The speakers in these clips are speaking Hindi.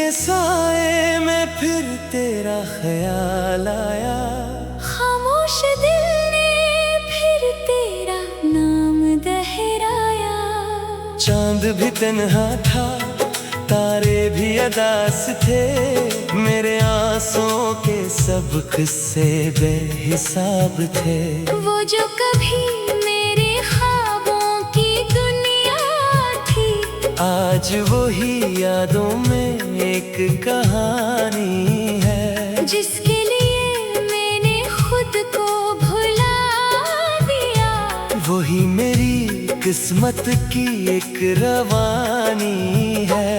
के साए में फिर तेरा ख्याल आया, खामोश दिल ने फिर तेरा नाम दोहराया। चांद भी तन्हा था, तारे भी अदास थे, मेरे आंसुओं के सब किस्से बेहिसाब थे। वो जो कभी मेरे ख्वाबों की दुनिया थी, आज वही यादों में एक कहानी है, जिसके लिए मैंने खुद को भुला दिया। वही मेरी किस्मत की एक रवानी है।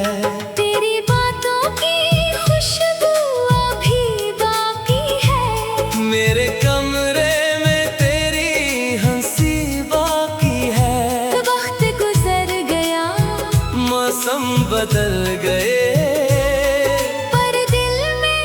तेरी बातों की खुशबू अभी बाकी है, मेरे कमरे में तेरी हंसी बाकी है। वक्त गुजर गया, मौसम बदल गए, पर दिल में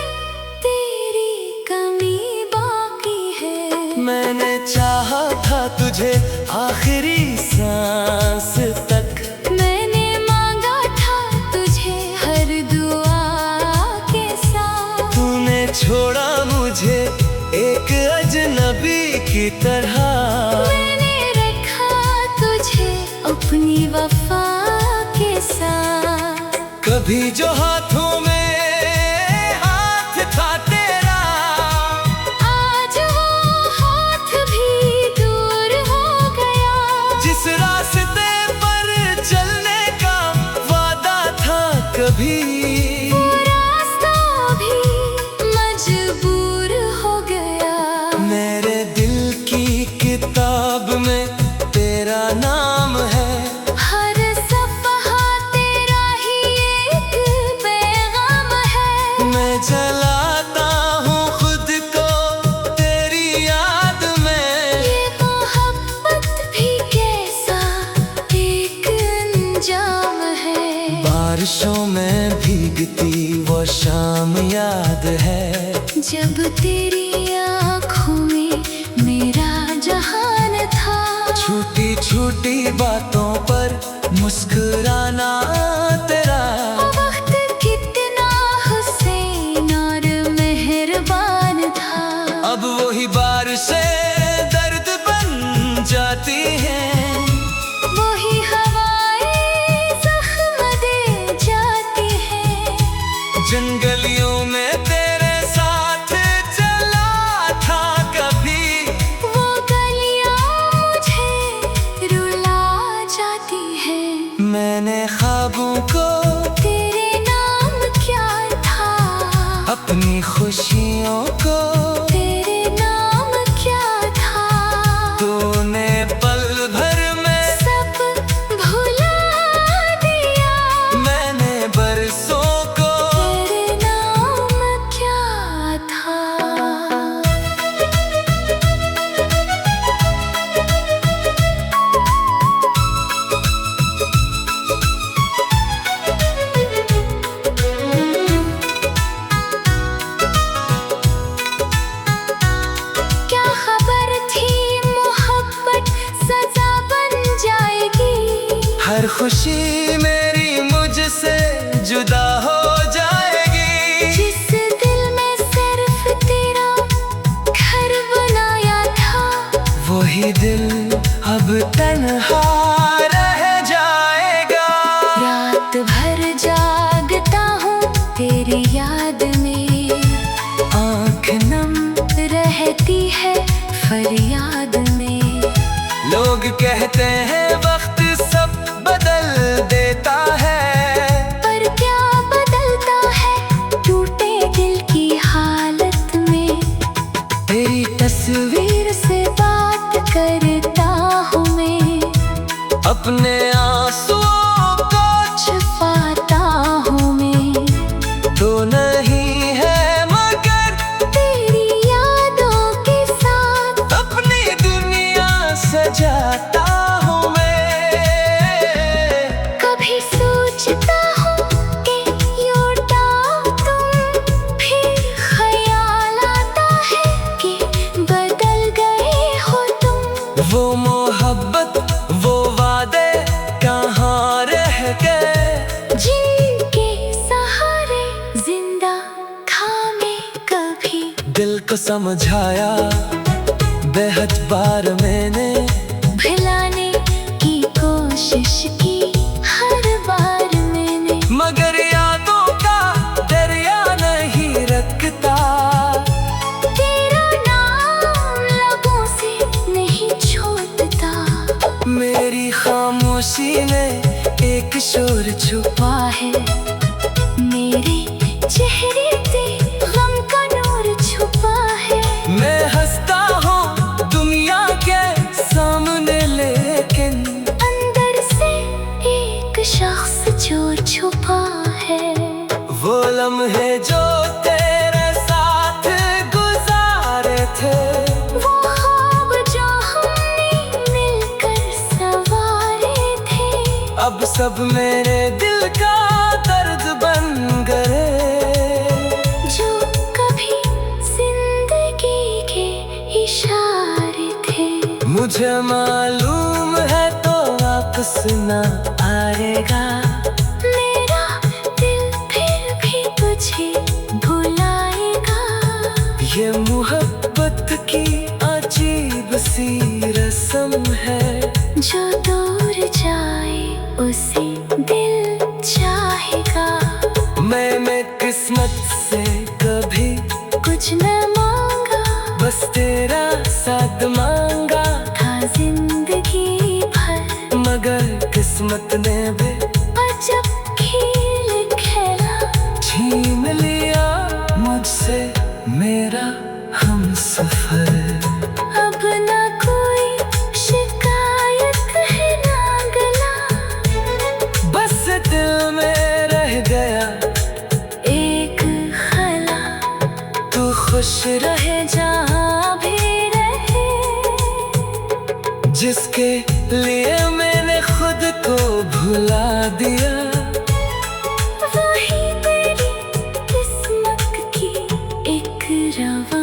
तेरी कमी बाकी है। मैंने चाहा था तुझे आखिरी सांस तक, मैंने मांगा था तुझे हर दुआ के साथ। तूने छोड़ा मुझे एक अजनबी की तरह। मैंने रखा तुझे अपनी वफा के साथ। कभी जो हाथों में हाथ था तेरा, आज वो हाथ भी दूर हो गया। जिस रास्ते पर चलने का वादा था कभी, वो रास्ता भी मजबूर हो गया। मेरे दिल की किताब में तेरा नाम है, हर सफ़हा तेरा ही एक पैगाम है। मैं जलाता हूँ खुद को तेरी याद में। ये मोहब्बत भी कैसा एक अंजाम है। बारिशों में भीगती वो शाम याद है, जब तेरी आँखों में मेरा जहान था। छोटी छोटी बातों पर मुस्कुराना तेरा। वक्त कितना हुसैन और मेहरबान था। अब वही बारिशें दर्द बन जाती हैं, वही हवाएं जख्म दे जाती हैं। जंगलियों में तेरे साथ चला था कभी, वो गलियां मुझे रुला जाती हैं। मैंने ख्वाबों को तेरे नाम क्या था, अपनी खुशियों को तेरे नाम क्या था। तूने पल भर में सब भुला दिया, मैंने बरसों को। तेरे नाम क्या था। क्या खबर थी मोहब्बत सजा बन जाएगी। हर खुशी मेरी मुझसे जुदा हो जाएगी। जिस दिल में सिर्फ तेरा घर बनाया था, वही दिल अब तन्हा रह जाएगा। रात भर जागता हूँ तेरी याद में। आँख नम रहती है फरियाद में। लोग कहते हैं वक्त सब बदल देता है, पर क्या बदलता है टूटे दिल की हालत में। तेरी तस्वीर से बात करता हूँ मैं, अपने आंसुओं को छुपाता हूँ मैं। तो नहीं है मगर तेरी यादों के साथ अपनी दुनिया सजाता हूँ मैं। कभी सोचता हूँ कि लौटा तुम, फिर ख्याल आता है कि बदल गए हो तुम। वो मोहब्बत वो वादे समझाया बेहद बार मैंने, भुलाने की कोशिश की हर बार मैंने, मगर यादों का दरिया नहीं रखता। तेरा नाम लबों से नहीं छूटता। मेरी खामोशी में एक शोर छुपा है मेरे चेहरे पे गम का नूर छुपा है। मैं हंसता हूँ दुनिया के सामने, लेकिन अंदर से एक शख्स चोर छुपा है। वो लम्हे जो तेरे साथ गुजारे थे, वो ख्वाब जो हमने मिलकर सवारे थे, अब सब मेरे दिल का दर्द बन गए। जो कभी जिंदगी के इशारे थे। मुझे मालूम है तो वापस न आएगा, मेरा दिल फिर भी तुझे भुलाएगा। ये मोहब्बत की अजीब सी रस्म है, जो दूर जाए उसे दिल चाहेगा। मैंने किस्मत से कभी कुछ न मांगा, बस तेरा साथ मांगा था जिंदगी भर, मगर किस्मत ने भी अजब खेल खेला। छीन लिया मुझसे मेरा हमसफर। अब ना कोई शिकायत है ना गला, बस दिल में रह गया एक खला। तू खुश रहे जहाँ भी रहे, जिसके लिए मैंने खुद को भुला दिया। वही तेरी किस्मत की एक रवा।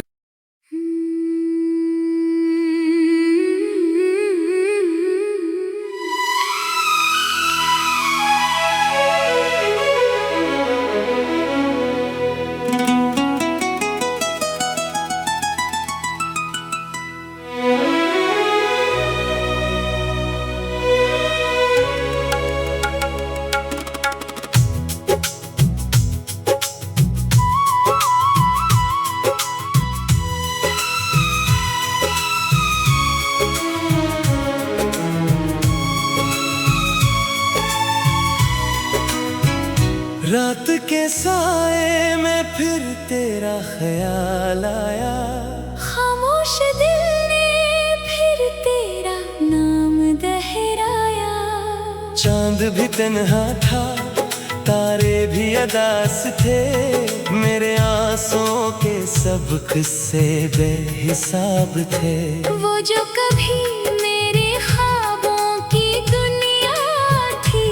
रात के साए में फिर तेरा ख्याल आया, खामोश दिल ने फिर तेरा नाम दोहराया। चांद भी तन्हा था, तारे भी अदास थे, मेरे आंसुओं के सब किस्से बेहिसाब थे। वो जो कभी मेरे ख्वाबों की दुनिया थी,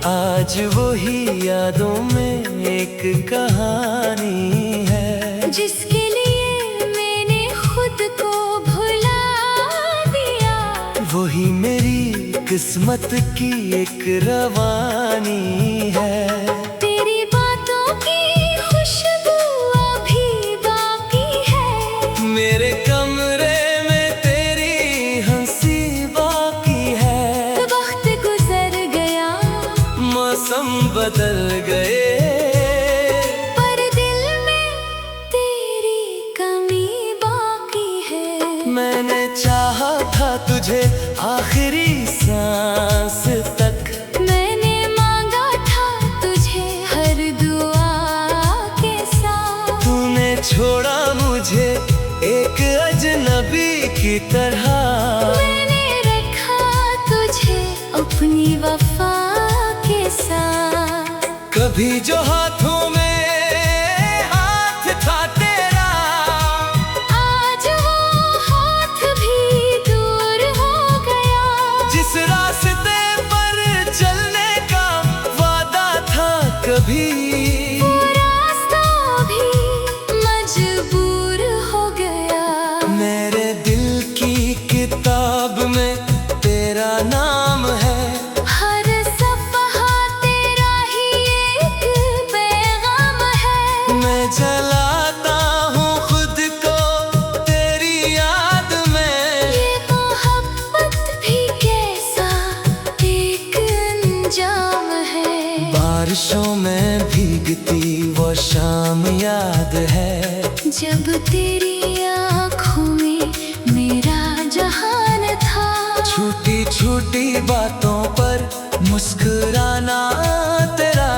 आज वही यादों में एक कहानी है, जिसके लिए मैंने खुद को भुला दिया। वही मेरी किस्मत की एक रवानी है। तेरी बातों की खुशबू अभी बाकी है, मेरे कमरे में तेरी हंसी बाकी है। वक्त गुजर गया, मौसम बदल गए, पर दिल में तेरी कमी बाकी है। मैंने चाहा था तुझे आखिरी सांस तक, मैंने मांगा था तुझे हर दुआ के साथ। तूने छोड़ा मुझे एक अजनबी की तरह, मैंने रखा तुझे अपनी वफा के साथ। कभी जो हाथों में हाथ था तेरा, आज वो हाथ भी दूर हो गया। जिस रास्ते पर चलने का वादा था कभी, वो रास्ता भी मजबूर हो गया। मेरे दिल की किताब में तेरा नाम है, हर सफ़हा तेरा ही एक बयान बारिशों में भीगती वो शाम याद है, जब तेरी आँखों में मेरा जहान था। छोटी छोटी बातों पर मुस्कुराना तेरा,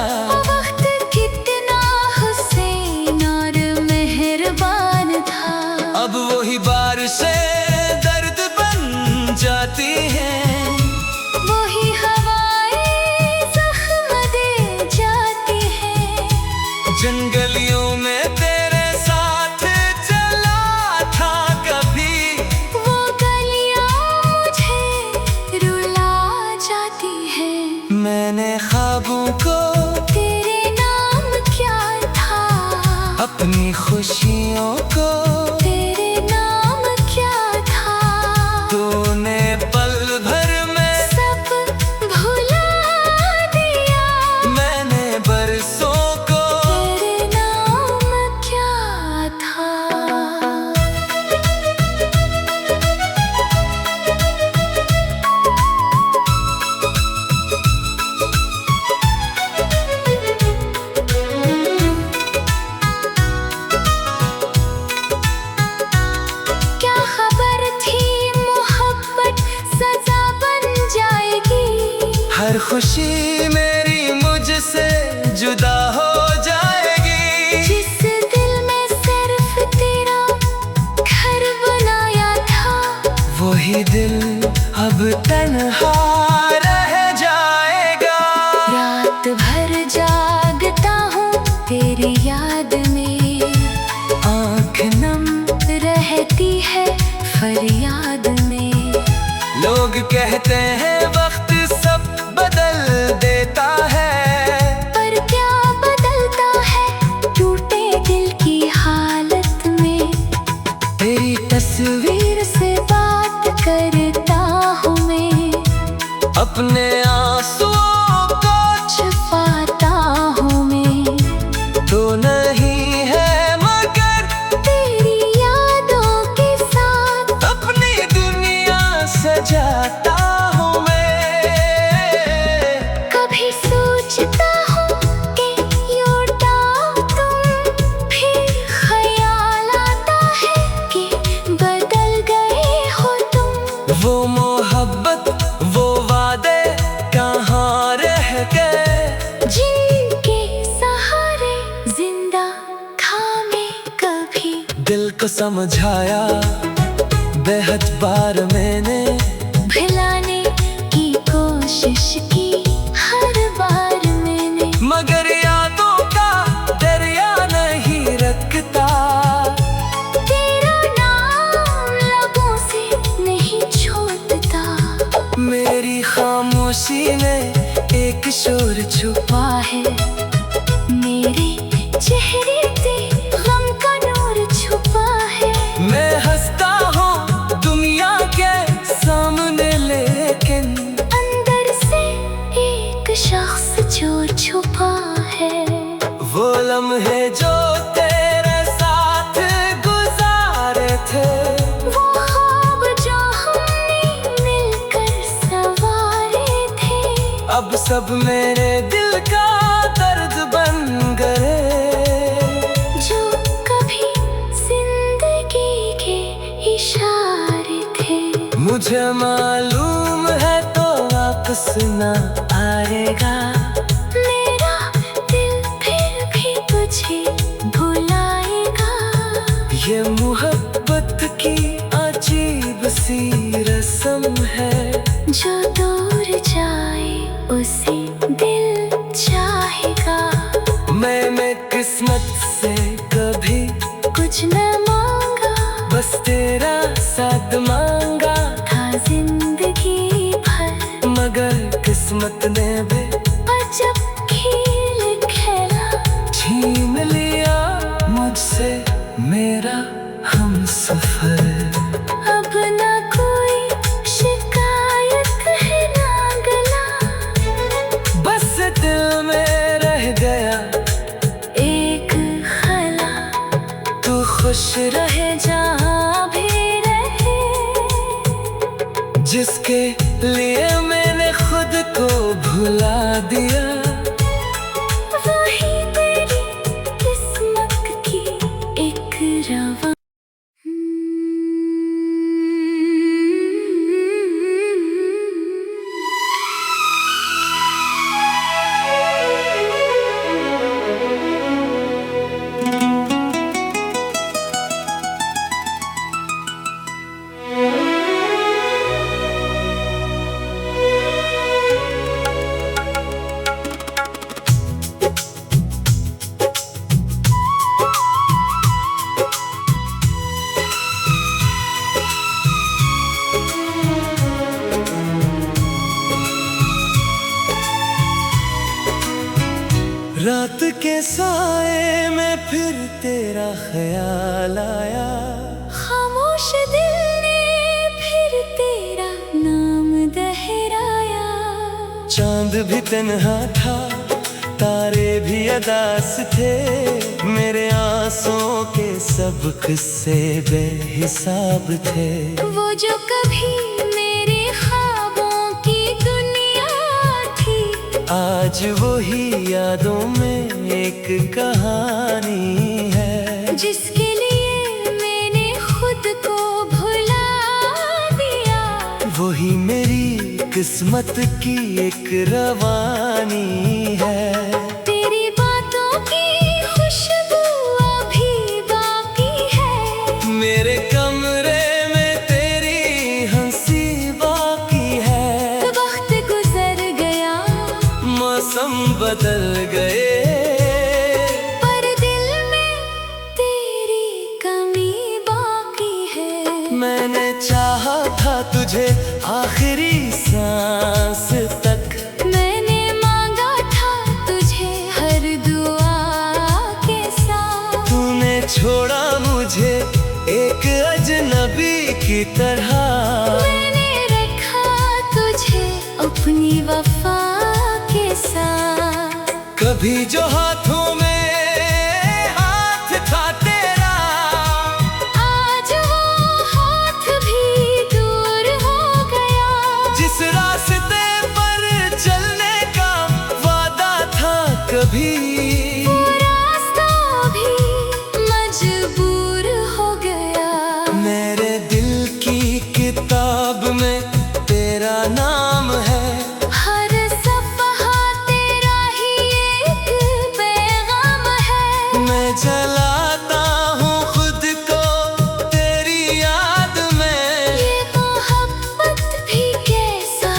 वक्त कितना हुसैन और मेहरबान था। अब वही बारिशें दर्द बन जाती हैं, वही हवाएं जख्म दे जाती हैं। जंगलियों में तेरे साथ चला था कभी, वो गलियां मुझे रुला जाती हैं। मैंने ख्वाबों को तेरे नाम क्या था, अपनी खुशियों को तेरे नाम क्या था। तूने पल भर में सब भुला दिया, मैंने बरसों को तेरे नाम क्या था। क्या खबर थी मोहब्बत सजा बन जाएगी। हर खुशी मेरी मुझसे जुदा हो जाएगी। जिस दिल में सिर्फ तेरा घर बनाया था, वही दिल अब तन्हा रह जाएगा। रात भर जागता हूँ तेरी याद में, आँख नम रहती है फरियाद में। लोग कहते हैं वक्त सब बदल देता है, पर क्या बदलता है टूटे दिल की हालत में। तेरी तस्वीर से बात करता हूँ मैं, अपने आंसुओं को छुपाता हूँ मैं। तो नहीं है मगर तेरी यादों के साथ अपनी दुनिया सजाता हूँ मैं। कभी सोचता हूँ कि लौटाओ तुम, फिर ख्याल आता है कि बदल गए हो तुम। वो मोहब्बत वो वादे कहाँ रह गए, जिनके सहारे जिंदा था मैं कभी। दिल को समझाया बेहद बार मैंने, भुलाने की कोशिश की हर बार मैंने। मगर यादों का दरिया नहीं रखता। तेरा नाम लबों से नहीं छोड़ता, मेरी खामोशी में एक शोर छुपा है मेरे चेहरे पे गम का नूर छुपा है। मैं हंसता हूँ दुनिया के सामने, लेकिन अंदर से एक शख्स जो छुपा है। वो लम्हे जो तेरे साथ गुजारे थे, वो ख्वाब जो हमने मिलकर संवारे थे, अब सब मेरे दिल का दर्द बन गए। जो कभी जिंदगी के इशारे थे। मुझे मालूम है तो वापस न आएगा, मेरा दिल फिर भी तुझे भुलाएगा। ये मोहब्बत की अजीब सी रस्म है, जो दूर जाए उसे दिल चाहेगा। मैंने किस्मत से कभी कुछ न मांगा, बस तेरा साथ मांगा था जिंदगी भर। मगर किस्मत ने भी अजब खेल खेला, छीन लिया मुझसे मेरा हमसफर। अब ना कोई शिकायत है ना गला, बस दिल में रह गया एक खला। तू खुश रहे जहाँ भी रहे, जिसके लिए मैंने खुद को भुला दिया। जिनके साए में फिर तेरा ख्याल आया। खामोश दिल ने फिर तेरा नाम दोहराया। चांद भी तन्हा था, तारे भी अदास थे, मेरे आंसुओं के सब किस्से बेहिसाब थे। वो जो कभी मेरे ख्वाबों की दुनिया थी, आज वही यादों में एक कहानी है। जिसके लिए मैंने खुद को भुला दिया, वही मेरी किस्मत की एक रवानी है। तेरी बातों की खुशबू अभी बाकी है, मेरे कमरे में तेरी हंसी बाकी है। वक्त गुजर गया, मौसम बदल गए, पर दिल में तेरी कमी बाकी है। मैंने चाहा था तुझे आखिरी सांस तक, मैंने मांगा था तुझे हर दुआ के साथ। तूने छोड़ा मुझे एक अजनबी की तरह। मैंने रखा तुझे अपनी वफा के साथ। कभी जो हाथों में हाथ था तेरा, आज वो हाथ भी दूर हो गया। जिस रास्ते पर चलने का वादा था कभी, वो रास्ता भी मजबूर हो गया। मेरे दिल की किताब में तेरा नाम है। हर सफ़हा तेरा ही एक पैगाम है। मैं जलाता हूँ खुद को तेरी याद में। ये मोहब्बत भी कैसा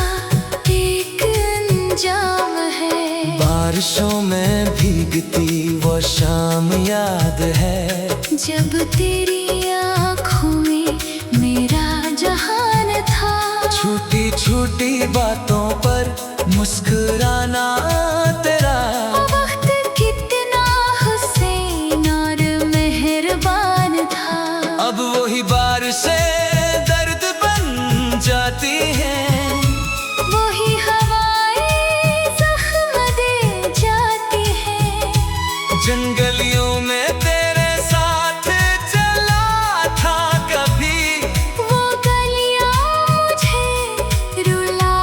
एक अंजाम है। बारिशों में भीगती वो शाम याद है, जब तेरी आँखों में मेरा जहान था। छोटी छोटी बातों पर मुस्कुराना तेरा। वक्त कितना हुसैन और मेहरबान था। अब वही बारिशें दर्द बन जाती हैं, वही हवाएं जख्म दे जाती हैं। जंगलियों में तेरे साथ चला था कभी, वो गलियां मुझे रुला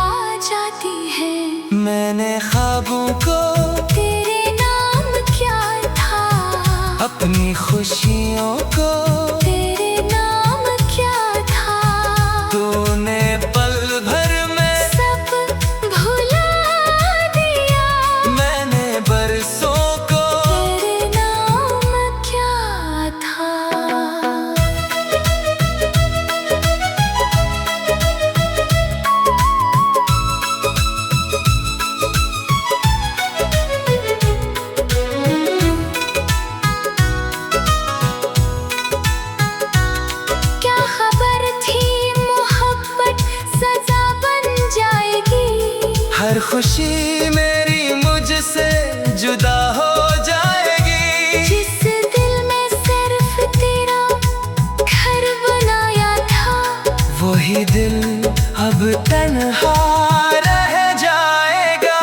जाती हैं। मैंने ख्वाबों को तेरे नाम क्या था, अपनी खुशियों को तेरे नाम क्या था। तूने पल भर में सब भुला दिया, मैंने बरसों को। तेरे नाम क्या था। क्या खबर थी मोहब्बत सजा बन जाएगी। हर खुशी मेरी मुझसे जुदा हो जाएगी। जिस दिल में सिर्फ तेरा घर बनाया था, वही दिल अब तन्हा रह जाएगा।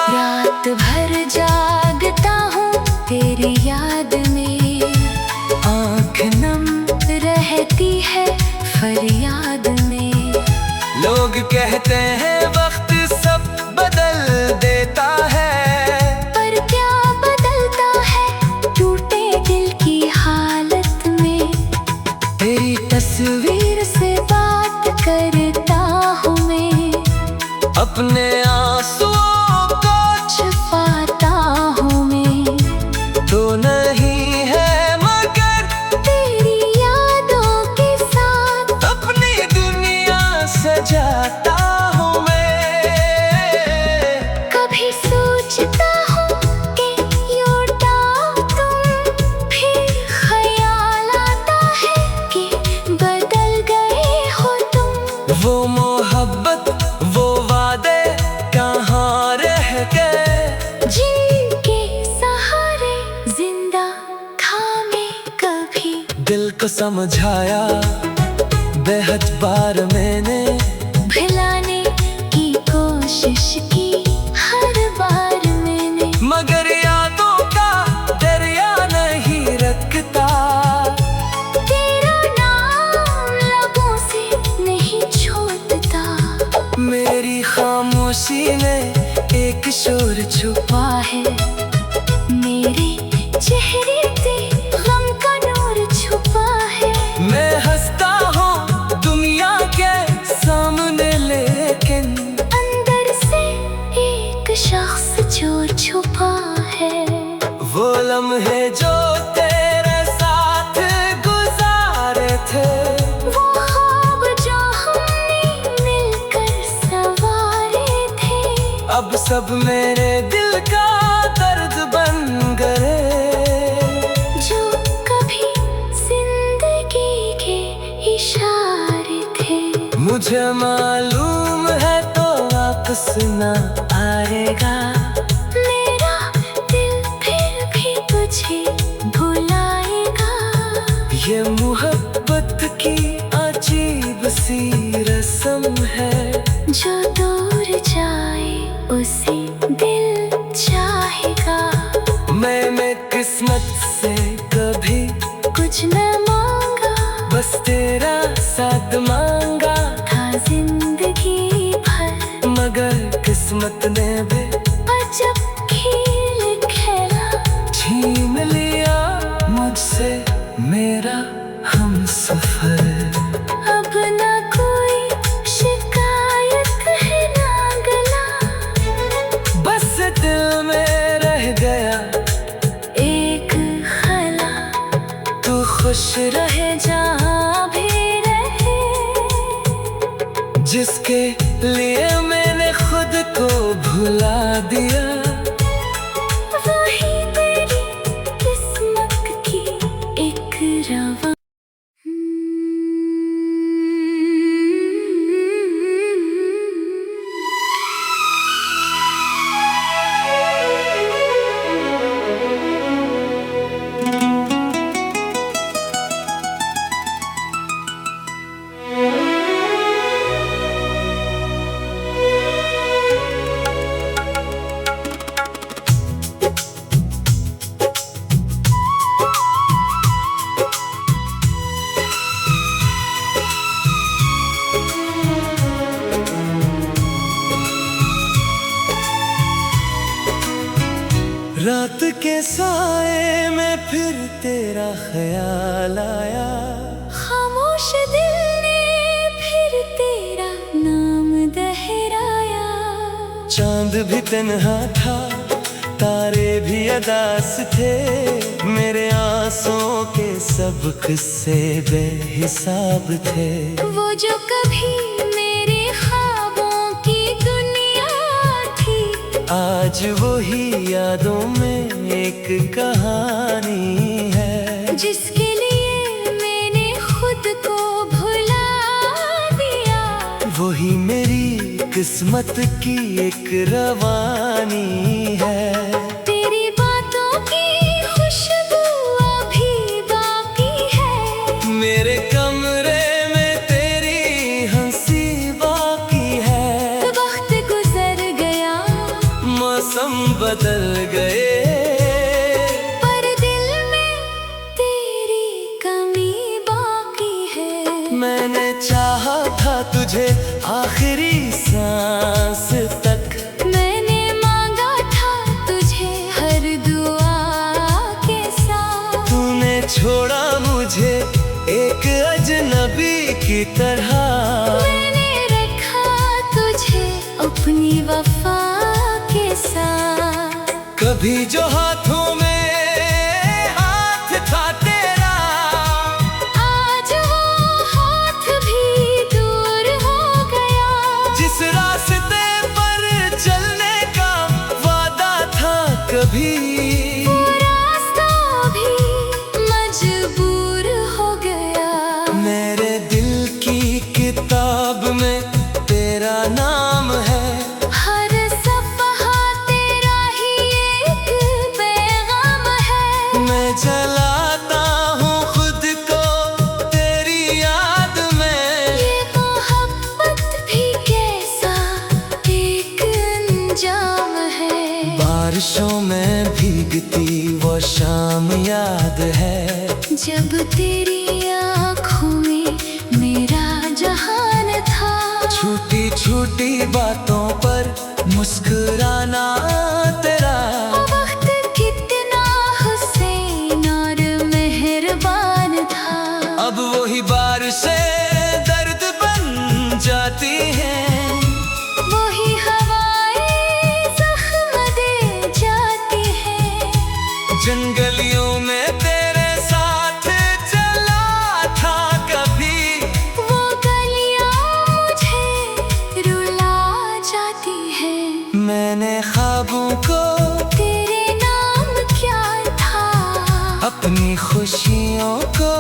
रात भर जागता हूँ तेरी याद में। आँख नम रहती है फरियाद में। लोग कहते हैं वक्त सब बदल देता है, पर क्या बदलता है टूटे दिल की हालत में। तेरी तस्वीर से बात करता हूँ मैं, अपने आंसुओं को छुपाता हूँ मैं। तो नहीं है मगर तेरी यादों के साथ अपनी दुनिया सजाता हूँ मैं। कभी सोचता हूँ कि लौटा तुम, फिर ख्याल आता है कि बदल गए हो तुम। वो मोहब्बत वो वादे कहाँ रह गए, जिनके सहारे समझाया बेहद बार मैंने, भुलाने की कोशिश की हर बार मैंने, मगर यादों का दरिया नहीं रखता। तेरा नाम लबों से नहीं छूटता। मेरी खामोशी में एक शोर छुपा है, मेरे चेहरे पे गम का नूर छुपा है। मैं हंसता हूँ दुनिया के सामने, लेकिन अंदर से एक शख्स जो छुपा है। वो लम्हे जो तेरे साथ गुजारे थे, वो ख्वाब जो हमने मिलकर संवारे थे, अब सब मेरे दिल का दर्द बन गए। जो कभी जिंदगी के इशारे थे। मुझे मालूम है तो वापस न आएगा, मेरा दिल फिर भी तुझे भुलाएगा। ये मोहब्बत की अजीब सी रस्म है, जो दूर जाए उसे दिल चाहेगा। मैंने किस्मत से कभी कुछ न मांगा, बस तेरा साथ मांगा था जिंदगी भर, मगर किस्मत ने भी अजब खेल खेला। छीन लिया मुझसे मेरा हमसफर। अब ना कोई शिकायत है ना गला, बस दिल में रह गया एक खला। तू खुश रहे जहाँ भी रहे, जिसके लिए मैंने खुद को भुला दिया। वही तेरी किस्मत की एक रवा। रात के साए में फिर तेरा ख्याल आया, खामोश दिल ने फिर तेरा नाम दोहराया। चांद भी तन्हा था, तारे भी अदास थे, मेरे आंसुओं के सब किस्से बेहिसाब थे। वो जो कभी मेरे ख्वाबों की दुनिया थी, आज वही यादों में एक कहानी है, जिसके लिए मैंने खुद को भुला दिया। वही मेरी किस्मत की एक रवानी है। तेरी बातों की खुशबू अभी बाकी है, मेरे कमरे में तेरी हंसी बाकी है। वक्त गुजर गया, मौसम बदल गए, पर दिल में तेरी कमी बाकी है। मैंने चाहा था तुझे आखिरी सांस तक, मैंने मांगा था तुझे हर दुआ के साथ। तूने छोड़ा मुझे एक अजनबी की तरह। मैंने रखा तुझे अपनी वफा के साथ। कभी जो हाथों में हाथ था तेरा, आज वो हाथ भी दूर हो गया। जिस रास्ते पर चलने का वादा था कभी, वो रास्ता भी मजबूर हो गया। मेरे दिल की किताब में तेरा नाम है, हर सफ़हा तेरा ही एक बारिशों में भीगती वो शाम याद है, जब तेरी आँखों में मेरा जहान था। छोटी छोटी बातों पर मुस्कुराना तेरा, वक्त कितना हुसैन और मेहरबान था। अब वही बारिशें दर्द बन जाती हैं, वही हवाएं जख्म दे जाती हैं। जंगलियों में तेरे साथ चला था कभी, वो गलियां मुझे रुला जाती हैं। मैंने ख्वाबों को तेरे नाम क्या था, अपनी खुशियों को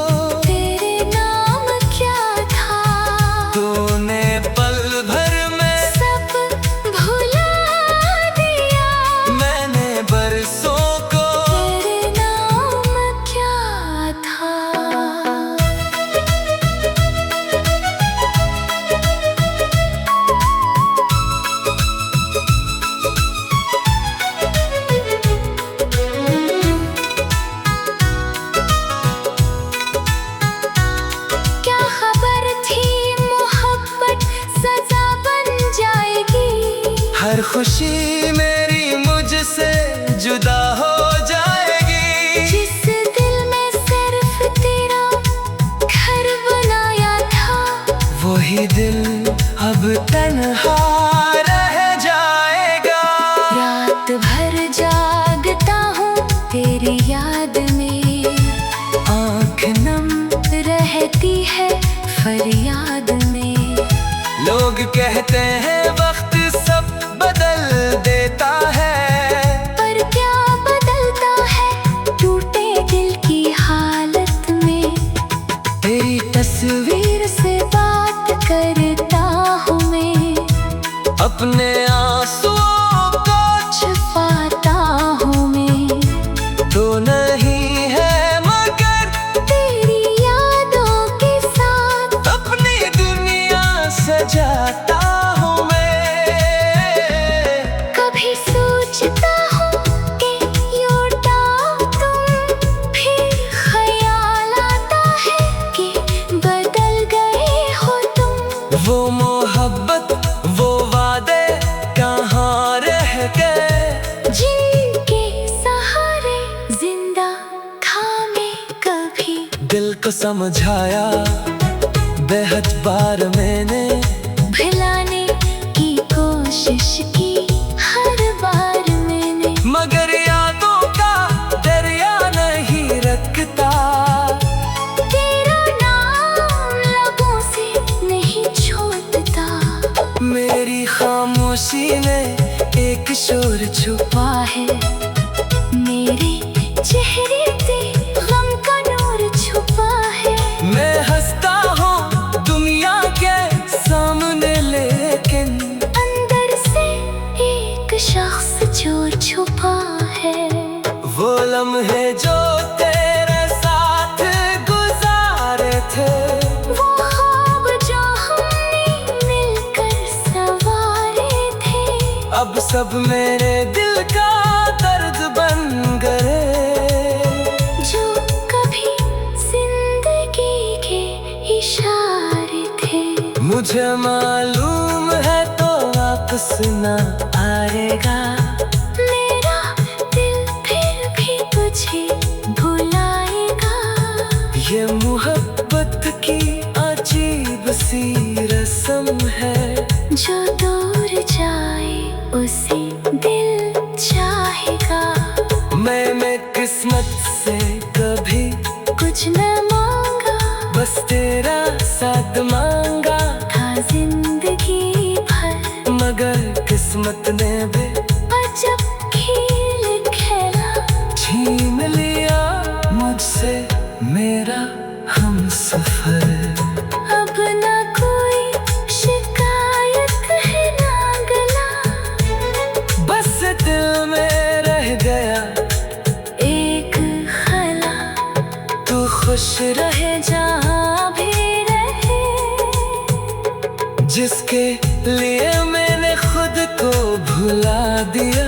तेरे नाम क्या था। तूने पल भर में सब भुला दिया, मैंने बरसों को तेरे नाम क्या था। क्या खबर थी मोहब्बत सजा बन जाएगी, हर खुशी मेरी मुझसे जुदा हो जाएगी। जिस दिल में सिर्फ तेरा घर बनाया था, वही दिल अब तन्हा रह जाएगा। रात भर जागता हूँ तेरी याद में, आँख नम रहती है फरियाद में। लोग कहते हैं वक्त सब बदल देता है, पर क्या बदलता है टूटे दिल की हालत में। तेरी तस्वीर से बात करता हूँ मैं, अपने आंसुओं को छुपाता हूँ मैं। तो नहीं है मगर तेरी यादों के साथ अपनी दुनिया सजाता हूँ मैं। कभी सोचता हूँ कि लौटाओ तुम, फिर ख्याल आता है कि बदल गए हो तुम। वो मोहब्बत वो वादे कहाँ रह गए, जिनके सहारे जिंदा था मैं कभी। दिल को समझाया बेहद बार मैंने, भुलाने की कोशिश की हर बार मैंने, मगर यादों का दरिया नहीं रखता। तेरा नाम लबों से नहीं छोड़ता। मेरी खामोशी में एक शोर छुपा है मेरे चेहरे पे गम का नूर छुपा है। मैं हंसता हूँ दुनिया के सामने, लेकिन अंदर से एक शख्स जो छुपा है। वो लम्हे जो तेरे साथ गुजारे थे, वो ख्वाब जो हमने मिलकर संवारे थे, अब सब मेरे दिल का दर्द बन गए। जो कभी जिंदगी के इशारे थे। मुझे मालूम है तो वापस न आएगा, मेरा दिल फिर भी तुझे भुलाएगा। ये मोहब्बत की अजीब सी रस्म है, जो दूर जाए उसे दिल चाहेगा। मैंने किस्मत से कभी कुछ न मांगा, बस तेरा साथ मांगा था जिंदगी भर, मगर किस्मत ने भी अजब खेल खेला। छीन लिया मुझसे मेरा हमसफर। अब न कोई शिकायत है ना गला, बस दिल में रह गया एक खला। तू खुश रहे जहाँ भी रहे, जिसके लिए मैंने खुद को भुला दिया।